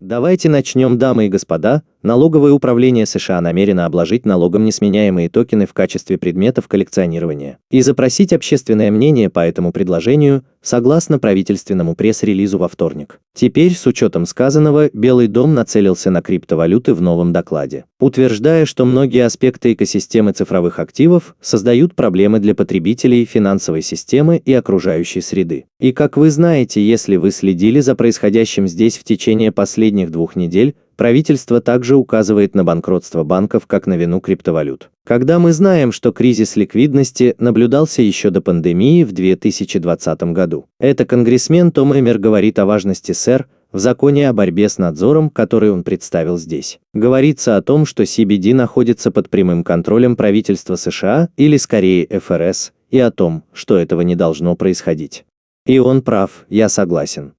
Давайте начнем, дамы и господа. Налоговое управление США намерено обложить налогом несменяемые токены в качестве предметов коллекционирования и запросить общественное мнение по этому предложению, согласно правительственному пресс-релизу во вторник. Теперь, с учетом сказанного, Белый дом нацелился на криптовалюты в новом докладе, утверждая, что многие аспекты экосистемы цифровых активов создают проблемы для потребителей финансовой системы и окружающей среды. И как вы знаете, если вы следили за происходящим здесь в течение последних 2 недель, правительство также указывает на банкротство банков как на вину криптовалют. Когда мы знаем, что кризис ликвидности наблюдался еще до пандемии в 2020 году. Это конгрессмен Том Эмер говорит о важности СЭР в законе о борьбе с надзором, который он представил здесь. Говорится о том, что CBD находится под прямым контролем правительства США, или скорее ФРС, и о том, что этого не должно происходить. И он прав, я согласен.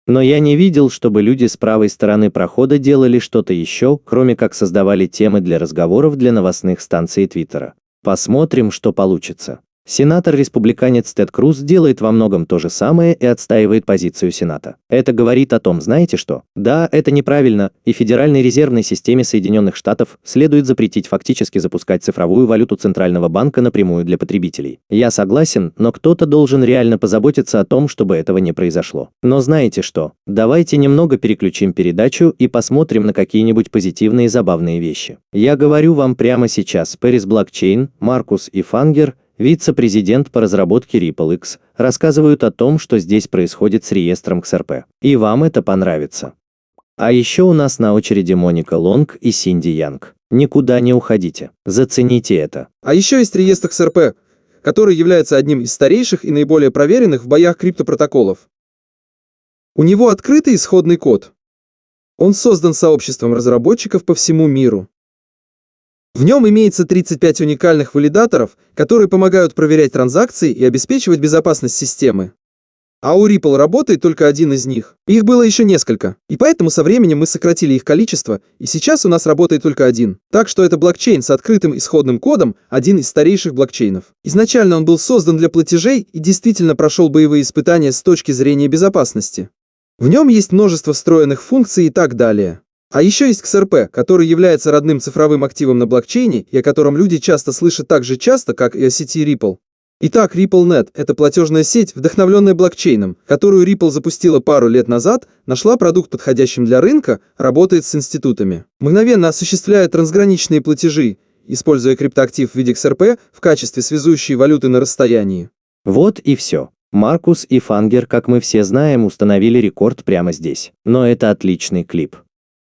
Но я не видел, чтобы люди с правой стороны прохода делали что-то еще, кроме как создавали темы для разговоров для новостных станций Твиттера. Посмотрим, что получится. Сенатор-республиканец Тед Круз делает во многом то же самое и отстаивает позицию Сената. Это говорит о том, знаете что? Да, это неправильно, и Федеральной резервной системе Соединенных Штатов следует запретить фактически запускать цифровую валюту Центрального банка напрямую для потребителей. Я согласен, но кто-то должен реально позаботиться о том, чтобы этого не произошло. Но знаете что? Давайте немного переключим передачу и посмотрим на какие-нибудь позитивные и забавные вещи. Я говорю вам прямо сейчас, Paris Blockchain, Маркус и Фангер, вице-президент по разработке RippleX, рассказывают о том, что здесь происходит с реестром XRP. И вам это понравится. А еще у нас на очереди Моника Лонг и Синди Янг. Никуда не уходите. Зацените это. А еще есть реестр XRP, который является одним из старейших и наиболее проверенных в боях криптопротоколов. У него открытый исходный код. Он создан сообществом разработчиков по всему миру. В нем имеется 35 уникальных валидаторов, которые помогают проверять транзакции и обеспечивать безопасность системы. А у Ripple работает только один из них. Их было еще несколько. И поэтому со временем мы сократили их количество, и сейчас у нас работает только один. Так что это блокчейн с открытым исходным кодом, один из старейших блокчейнов. Изначально он был создан для платежей и действительно прошел боевые испытания с точки зрения безопасности. В нем есть множество встроенных функций и так далее. А еще есть XRP, который является родным цифровым активом на блокчейне и о котором люди часто слышат так же часто, как и о сети Ripple. Итак, RippleNet – это платежная сеть, вдохновленная блокчейном, которую Ripple запустила пару лет назад, нашла продукт подходящим для рынка, работает с институтами. Мгновенно осуществляет трансграничные платежи, используя криптоактив в виде XRP в качестве связующей валюты на расстоянии. Вот и все. Маркус и Фангер, как мы все знаем, установили рекорд прямо здесь. Но это отличный клип.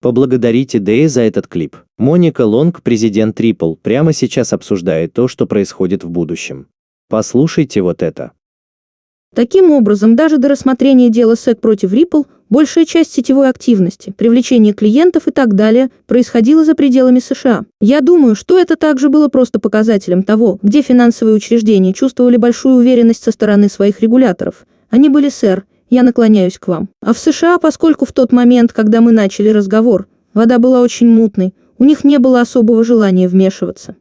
Поблагодарите Дэя за этот клип. Моника Лонг, президент Ripple, прямо сейчас обсуждает то, что происходит в будущем. Послушайте вот это. Таким образом, даже до рассмотрения дела SEC против Ripple, большая часть сетевой активности, привлечение клиентов и так далее, происходила за пределами США. Я думаю, что это также было просто показателем того, где финансовые учреждения чувствовали большую уверенность со стороны своих регуляторов. Они были сэр. Я наклоняюсь к вам. А в США, поскольку в тот момент, когда мы начали разговор, вода была очень мутной, у них не было особого желания вмешиваться.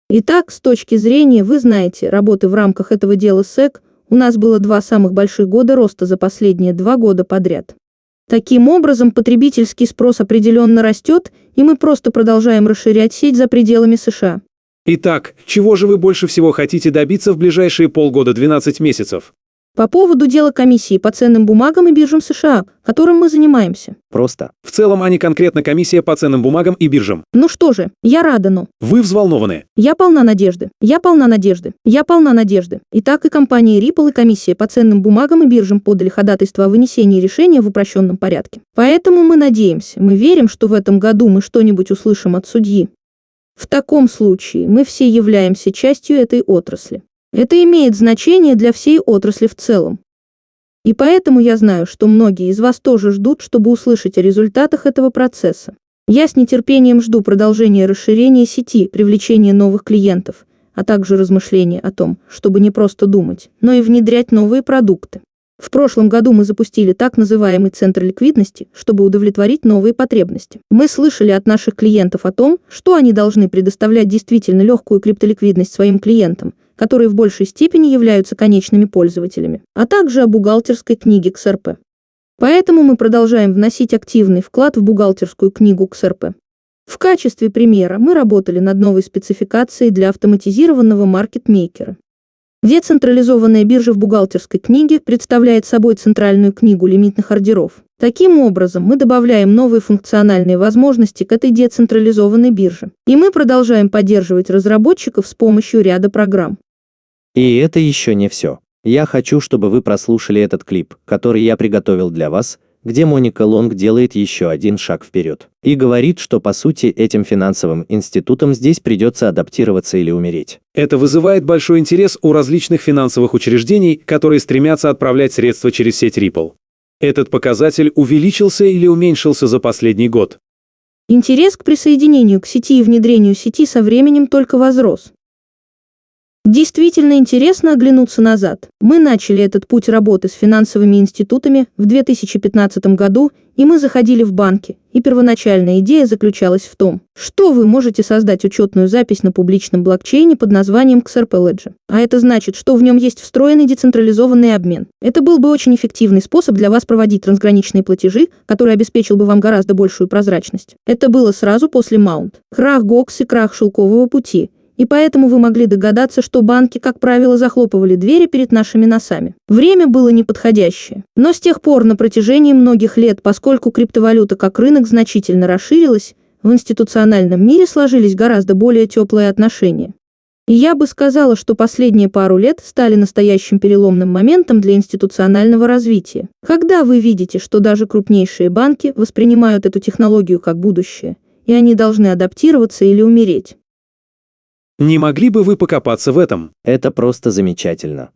Итак, с точки зрения, вы знаете, работы в рамках этого дела SEC, у нас было 2 самых больших года роста за последние 2 года подряд. Таким образом, потребительский спрос определенно растет, и мы просто продолжаем расширять сеть за пределами США. Итак, чего же вы больше всего хотите добиться в ближайшие полгода-12 месяцев? По поводу дела комиссии по ценным бумагам и биржам США, которым мы занимаемся. Просто. В целом, а не конкретно комиссия по ценным бумагам и биржам. Ну что же, я рада, но... Вы взволнованы. Я полна надежды. Я полна надежды. Я полна надежды. Итак, и компания Ripple, и комиссия по ценным бумагам и биржам подали ходатайство о вынесении решения в упрощенном порядке. Поэтому мы надеемся, мы верим, что в этом году мы что-нибудь услышим от судьи. В таком случае мы все являемся частью этой отрасли. Это имеет значение для всей отрасли в целом. И поэтому я знаю, что многие из вас тоже ждут, чтобы услышать о результатах этого процесса. Я с нетерпением жду продолжения расширения сети, привлечения новых клиентов, а также размышления о том, чтобы не просто думать, но и внедрять новые продукты. В прошлом году мы запустили так называемый центр ликвидности, чтобы удовлетворить новые потребности. Мы слышали от наших клиентов о том, что они должны предоставлять действительно легкую криптоликвидность своим клиентам, которые в большей степени являются конечными пользователями, а также о бухгалтерской книге КСРП. Поэтому мы продолжаем вносить активный вклад в бухгалтерскую книгу КСРП. В качестве примера мы работали над новой спецификацией для автоматизированного маркетмейкера. Децентрализованная биржа в бухгалтерской книге представляет собой центральную книгу лимитных ордеров. Таким образом, мы добавляем новые функциональные возможности к этой децентрализованной бирже. И мы продолжаем поддерживать разработчиков с помощью ряда программ. И это еще не все. Я хочу, чтобы вы прослушали этот клип, который я приготовил для вас, где Моника Лонг делает еще один шаг вперед и говорит, что по сути этим финансовым институтам здесь придется адаптироваться или умереть. Это вызывает большой интерес у различных финансовых учреждений, которые стремятся отправлять средства через сеть Ripple. Этот показатель увеличился или уменьшился за последний год? Интерес к присоединению к сети и внедрению сети со временем только возрос. Действительно интересно оглянуться назад. Мы начали этот путь работы с финансовыми институтами в 2015 году, и мы заходили в банки, и первоначальная идея заключалась в том, что вы можете создать учетную запись на публичном блокчейне под названием XRP Ledger. А это значит, что в нем есть встроенный децентрализованный обмен. Это был бы очень эффективный способ для вас проводить трансграничные платежи, который обеспечил бы вам гораздо большую прозрачность. Это было сразу после Mount, крах Гокс и крах Шелкового пути. И поэтому вы могли догадаться, что банки, как правило, захлопывали двери перед нашими носами. Время было неподходящее. Но с тех пор на протяжении многих лет, поскольку криптовалюта как рынок значительно расширилась, в институциональном мире сложились гораздо более теплые отношения. И я бы сказала, что последние пару лет стали настоящим переломным моментом для институционального развития. Когда вы видите, что даже крупнейшие банки воспринимают эту технологию как будущее, и они должны адаптироваться или умереть. Не могли бы вы покопаться в этом? Это просто замечательно.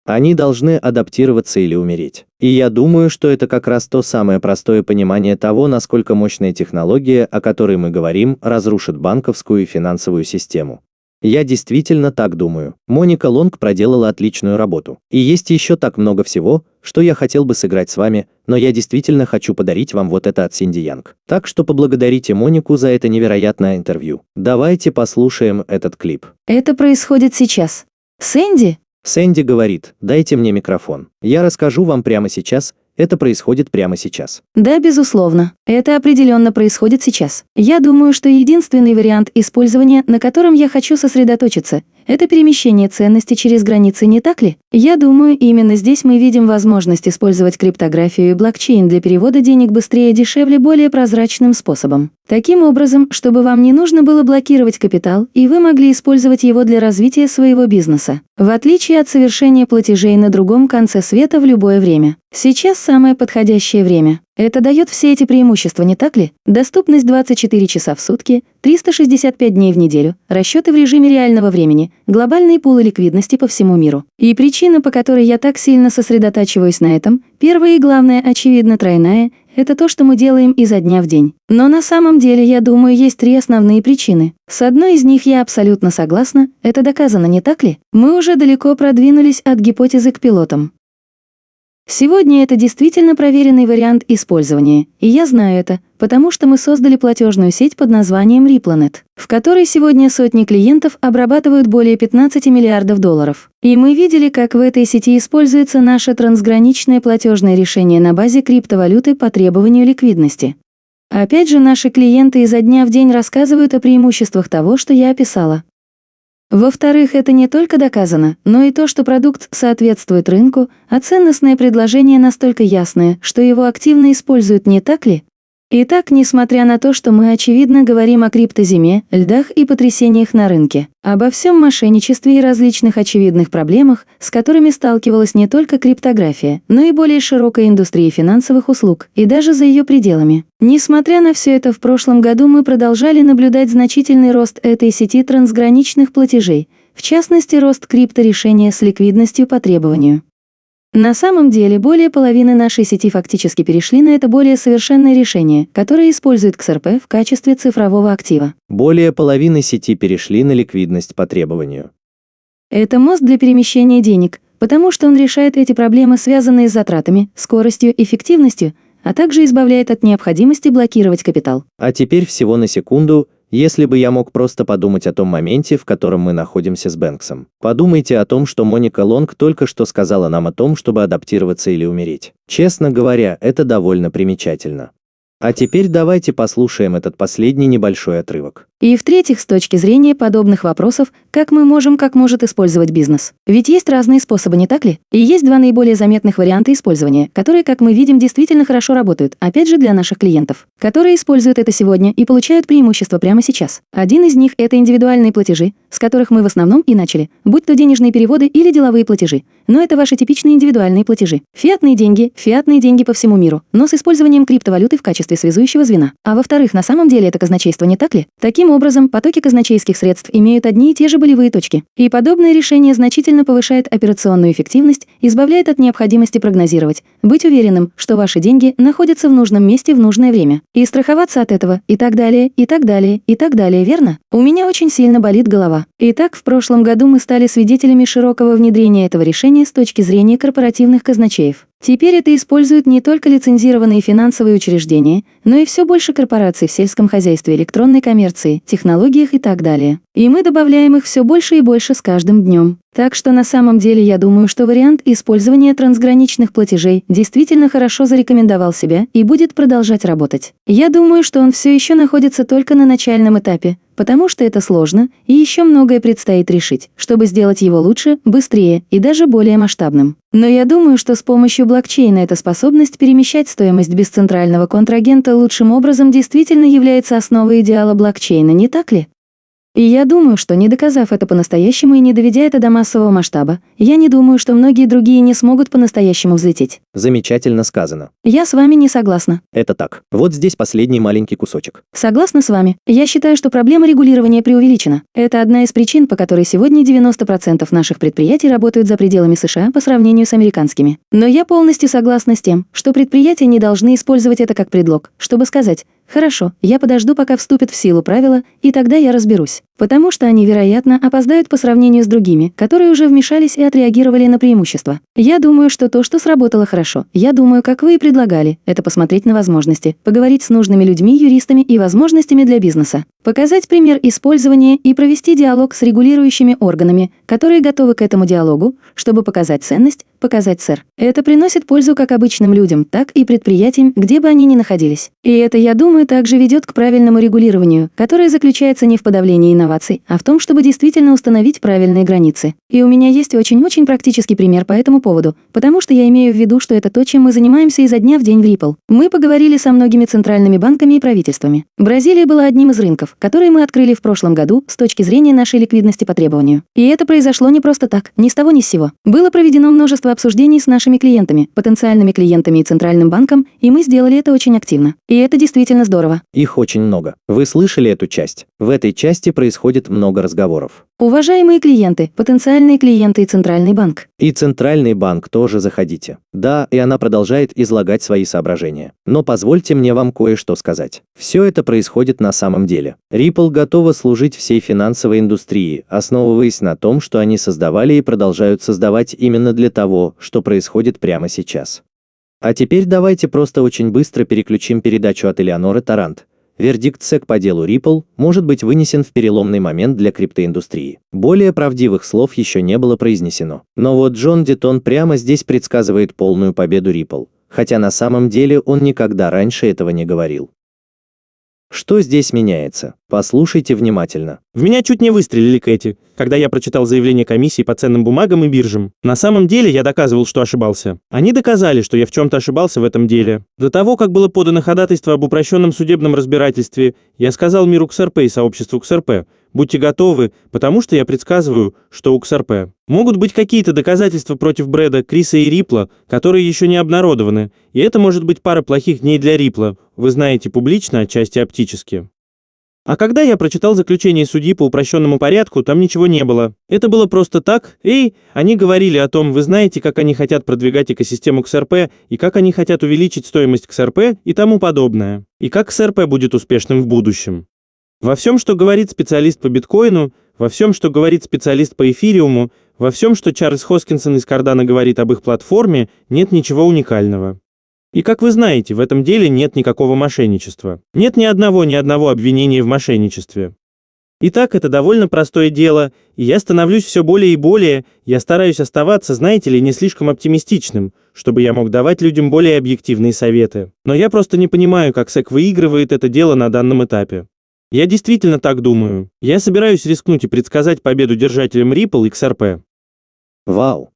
Они должны адаптироваться или умереть. И я думаю, что это как раз то самое простое понимание того, насколько мощная технология, о которой мы говорим, разрушит банковскую и финансовую систему. Я действительно так думаю. Моника Лонг проделала отличную работу. И есть еще так много всего, что я хотел бы сыграть с вами, но я действительно хочу подарить вам вот это от Синди Янг. Так что поблагодарите Монику за это невероятное интервью. Давайте послушаем этот клип. Это происходит сейчас. Сэнди? Сэнди говорит: «Дайте мне микрофон. Я расскажу вам прямо сейчас». Это происходит прямо сейчас. Да, безусловно. Это определенно происходит сейчас. Я думаю, что единственный вариант использования, на котором я хочу сосредоточиться, это перемещение ценностей через границы, не так ли? Я думаю, именно здесь мы видим возможность использовать криптографию и блокчейн для перевода денег быстрее, дешевле, более прозрачным способом. Таким образом, чтобы вам не нужно было блокировать капитал, и вы могли использовать его для развития своего бизнеса. В отличие от совершения платежей на другом конце света в любое время. Сейчас самое подходящее время. Это дает все эти преимущества, не так ли? Доступность 24 часа в сутки, 365 дней в неделю, расчеты в режиме реального времени, глобальные пулы ликвидности по всему миру. И причина, по которой я так сильно сосредотачиваюсь на этом, первая и главная, очевидно, тройная, это то, что мы делаем изо дня в день. Но на самом деле, я думаю, есть три основные причины. С одной из них я абсолютно согласна, это доказано, не так ли? Мы уже далеко продвинулись от гипотезы к пилотам. Сегодня это действительно проверенный вариант использования, и я знаю это, потому что мы создали платежную сеть под названием RippleNet, в которой сегодня сотни клиентов обрабатывают более 15 миллиардов долларов. И мы видели, как в этой сети используется наше трансграничное платежное решение на базе криптовалюты по требованию ликвидности. Опять же, наши клиенты изо дня в день рассказывают о преимуществах того, что я описала. Во-вторых, это не только доказано, но и то, что продукт соответствует рынку, а ценностное предложение настолько ясное, что его активно используют, не так ли? Итак, несмотря на то, что мы очевидно говорим о криптозиме, льдах и потрясениях на рынке, обо всем мошенничестве и различных очевидных проблемах, с которыми сталкивалась не только криптография, но и более широкая индустрия финансовых услуг, и даже за ее пределами. Несмотря на все это, в прошлом году мы продолжали наблюдать значительный рост этой сети трансграничных платежей, в частности, рост крипторешения с ликвидностью по требованию. На самом деле, более половины нашей сети фактически перешли на это более совершенное решение, которое использует XRP в качестве цифрового актива. Более половины сети перешли на ликвидность по требованию. Это мост для перемещения денег, потому что он решает эти проблемы, связанные с затратами, скоростью, эффективностью, а также избавляет от необходимости блокировать капитал. А теперь всего на секунду, Если бы я мог просто подумать о том моменте, в котором мы находимся с Бэнксом. Подумайте о том, что Моника Лонг только что сказала нам о том, чтобы адаптироваться или умереть. Честно говоря, это довольно примечательно. А теперь давайте послушаем этот последний небольшой отрывок. И в-третьих, с точки зрения подобных вопросов, как может использовать бизнес. Ведь есть разные способы, не так ли? И есть два наиболее заметных варианта использования, которые, как мы видим, действительно хорошо работают, опять же для наших клиентов, которые используют это сегодня и получают преимущество прямо сейчас. Один из них – это индивидуальные платежи, с которых мы в основном и начали, будь то денежные переводы или деловые платежи. Но это ваши типичные индивидуальные платежи. Фиатные деньги по всему миру, но с использованием криптовалюты в качестве связующего звена. А во-вторых, на самом деле это казначейство, не так ли? Таким образом, потоки казначейских средств имеют одни и те же болевые точки. И подобное решение значительно повышает операционную эффективность, избавляет от необходимости прогнозировать, быть уверенным, что ваши деньги находятся в нужном месте в нужное время, и страховаться от этого, и так далее, и так далее, и так далее, верно? У меня очень сильно болит голова. Итак, в прошлом году мы стали свидетелями широкого внедрения этого решения с точки зрения корпоративных казначеев. Теперь это используют не только лицензированные финансовые учреждения, но и все больше корпораций в сельском хозяйстве, электронной коммерции, технологиях и так далее. И мы добавляем их все больше и больше с каждым днем. Так что на самом деле я думаю, что вариант использования трансграничных платежей действительно хорошо зарекомендовал себя и будет продолжать работать. Я думаю, что он все еще находится только на начальном этапе, потому что это сложно, и еще многое предстоит решить, чтобы сделать его лучше, быстрее и даже более масштабным. Но я думаю, что с помощью блокчейна эта способность перемещать стоимость без центрального контрагента лучшим образом действительно является основой идеала блокчейна, не так ли? И я думаю, что не доказав это по-настоящему и не доведя это до массового масштаба, я не думаю, что многие другие не смогут по-настоящему взлететь. Замечательно сказано. Я с вами не согласна. Это так. Вот здесь последний маленький кусочек. Согласна с вами. Я считаю, что проблема регулирования преувеличена. Это одна из причин, по которой сегодня 90% наших предприятий работают за пределами США по сравнению с американскими. Но я полностью согласна с тем, что предприятия не должны использовать это как предлог, чтобы сказать: «Хорошо, я подожду, пока вступят в силу правила, и тогда я разберусь». Потому что они, вероятно, опоздают по сравнению с другими, которые уже вмешались и отреагировали на преимущества. Я думаю, что то, что сработало хорошо, я думаю, как вы и предлагали, это посмотреть на возможности, поговорить с нужными людьми, юристами и возможностями для бизнеса, показать пример использования и провести диалог с регулирующими органами, которые готовы к этому диалогу, чтобы показать ценность, показать сэр. Это приносит пользу как обычным людям, так и предприятиям, где бы они ни находились. И это, я думаю, также ведет к правильному регулированию, которое заключается не в подавлении инноваций, а в том, чтобы действительно установить правильные границы. И у меня есть очень-очень практический пример по этому поводу, потому что я имею в виду, что это то, чем мы занимаемся изо дня в день в Ripple. Мы поговорили со многими центральными банками и правительствами. Бразилия была одним из рынков, которые мы открыли в прошлом году с точки зрения нашей ликвидности по требованию. И это произошло не просто так, ни с того ни с сего. Было проведено множество обсуждений с нашими клиентами, потенциальными клиентами и Центральным банком, и мы сделали это очень активно. И это действительно здорово. Их очень много. Вы слышали эту часть? В этой части происходит много разговоров. Уважаемые клиенты, потенциальные клиенты и Центральный банк. И Центральный банк тоже заходите. Да, и она продолжает излагать свои соображения. Но позвольте мне вам кое-что сказать. Все это происходит на самом деле. Ripple готова служить всей финансовой индустрии, основываясь на том, что они создавали и продолжают создавать именно для того, что происходит прямо сейчас. А теперь давайте просто очень быстро переключим передачу от Элеоноры Тарант. Вердикт SEC по делу Ripple может быть вынесен в переломный момент для криптоиндустрии. Более правдивых слов еще не было произнесено. Но вот Джон Дитон прямо здесь предсказывает полную победу Ripple, хотя на самом деле он никогда раньше этого не говорил. Что здесь меняется? Послушайте внимательно. В меня чуть не выстрелили, Кэти, когда я прочитал заявление комиссии по ценным бумагам и биржам. На самом деле я доказывал, что ошибался. Они доказали, что я в чем-то ошибался в этом деле. До того, как было подано ходатайство об упрощенном судебном разбирательстве, я сказал миру XRP и сообществу XRP: будьте готовы, потому что я предсказываю, что у XRP могут быть какие-то доказательства против Брэда, Криса и Рипла, которые еще не обнародованы, и это может быть пара плохих дней для Рипла, вы знаете, публично, отчасти оптически. А когда я прочитал заключение судьи по упрощенному порядку, там ничего не было. Это было просто так. Они говорили о том, вы знаете, как они хотят продвигать экосистему XRP, и как они хотят увеличить стоимость XRP и тому подобное. И как XRP будет успешным в будущем. Во всем, что говорит специалист по биткоину, во всем, что говорит специалист по эфириуму, во всем, что Чарльз Хоскинсон из Кардано говорит об их платформе, нет ничего уникального. И как вы знаете, в этом деле нет никакого мошенничества. Нет ни одного обвинения в мошенничестве. Итак, это довольно простое дело, и я становлюсь все более и более, я стараюсь оставаться, знаете ли, не слишком оптимистичным, чтобы я мог давать людям более объективные советы. Но я просто не понимаю, как SEC выигрывает это дело на данном этапе. Я действительно так думаю. Я собираюсь рискнуть и предсказать победу держателям Ripple и XRP. Вау.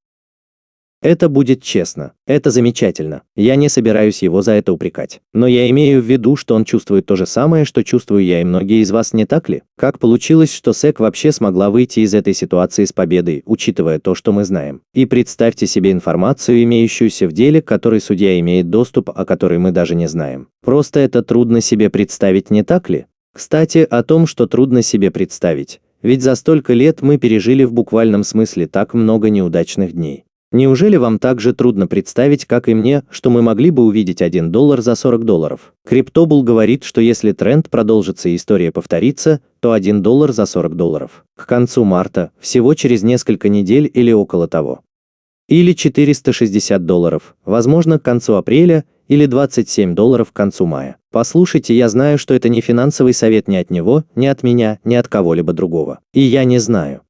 Это будет честно. Это замечательно. Я не собираюсь его за это упрекать. Но я имею в виду, что он чувствует то же самое, что чувствую я и многие из вас, не так ли? Как получилось, что SEC вообще смогла выйти из этой ситуации с победой, учитывая то, что мы знаем? И представьте себе информацию, имеющуюся в деле, к которой судья имеет доступ, о которой мы даже не знаем. Просто это трудно себе представить, не так ли? Кстати, о том, что трудно себе представить. Ведь за столько лет мы пережили в буквальном смысле так много неудачных дней. Неужели вам так же трудно представить, как и мне, что мы могли бы увидеть $1 за $40? Криптобулл говорит, что если тренд продолжится и история повторится, то $1 за $40 к концу марта, всего через несколько недель или около того. Или $460, возможно, к концу апреля, или $27 к концу мая. Послушайте, я знаю, что это не финансовый совет ни от него, ни от меня, ни от кого-либо другого. И я не знаю.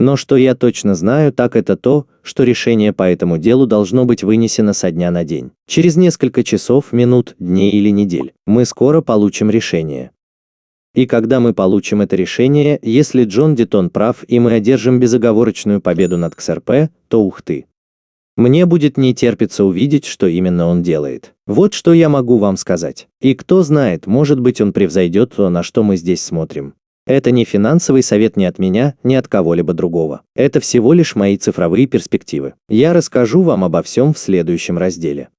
Но что я точно знаю, так это то, что решение по этому делу должно быть вынесено со дня на день. Через несколько часов, минут, дней или недель. Мы скоро получим решение. И когда мы получим это решение, если Джон Дитон прав и мы одержим безоговорочную победу над XRP, то ух ты. Мне будет не терпеться увидеть, что именно он делает. Вот что я могу вам сказать. И кто знает, может быть, он превзойдет то, на что мы здесь смотрим. Это не финансовый совет ни от меня, ни от кого-либо другого. Это всего лишь мои цифровые перспективы. Я расскажу вам обо всем в следующем разделе.